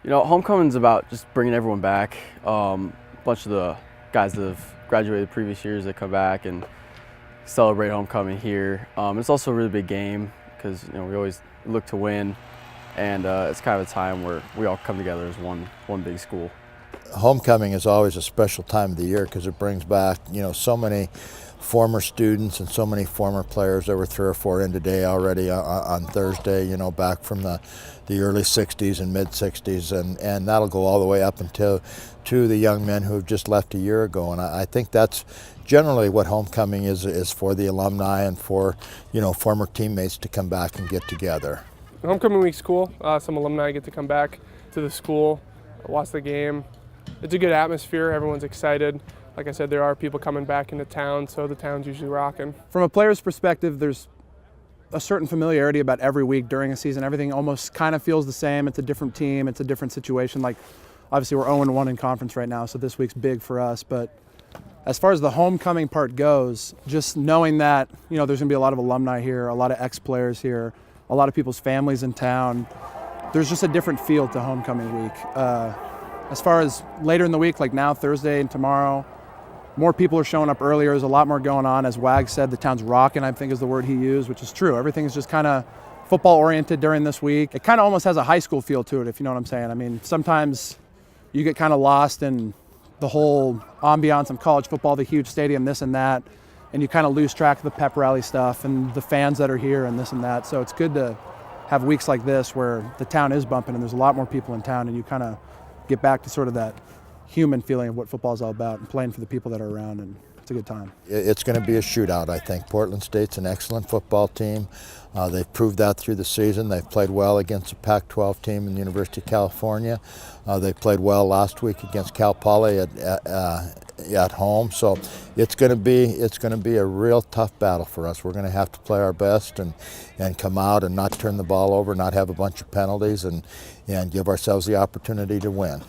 Homecoming's about just bringing everyone back. A bunch of the guys that have graduated previous years that come back and celebrate homecoming here. It's also a really big game because we always look to win, and it's kind of a time where we all come together as one big school. Homecoming is always a special time of the year because it brings back so many former students and so many former players. There were 3 or 4 in today already on Thursday, back from the early 60s and mid 60s, and that'll go all the way up until to the young men who have just left a year ago. And I think that's generally what homecoming is for the alumni and for former teammates to come back and get together. Homecoming week's cool. Some alumni get to come back to the school, watch the game. It's a good atmosphere. Everyone's excited. Like I said, there are people coming back into town, so the town's usually rocking. From a player's perspective, there's a certain familiarity about every week during a season. Everything almost kind of feels the same. It's a different team. It's a different situation. Like, obviously, we're 0-1 in conference right now, so this week's big for us. But as far as the homecoming part goes, just knowing that, there's going to be a lot of alumni here, a lot of ex-players here, a lot of people's families in town, there's just a different feel to homecoming week. As far as later in the week, like now, Thursday and tomorrow, more people are showing up earlier. There's a lot more going on. As Wag said, the town's rocking, I think is the word he used, which is true. Everything's just kind of football-oriented during this week. It kind of almost has a high school feel to it, if you know what I'm saying. I mean, sometimes you get kind of lost in the whole ambiance of college football, the huge stadium, this and that, and you kind of lose track of the pep rally stuff and the fans that are here and this and that. So it's good to have weeks like this where the town is bumping and there's a lot more people in town, and you kind of get back to sort of that human feeling of what football is all about and playing for the people that are around, and it's a good time. It's going to be a shootout, I think. Portland State's an excellent football team. They've proved that through the season. They've played well against a Pac-12 team in the University of California. They played well last week against Cal Poly at home. So it's going to be a real tough battle for us. We're going to have to play our best and come out and not turn the ball over, not have a bunch of penalties, and give ourselves the opportunity to win.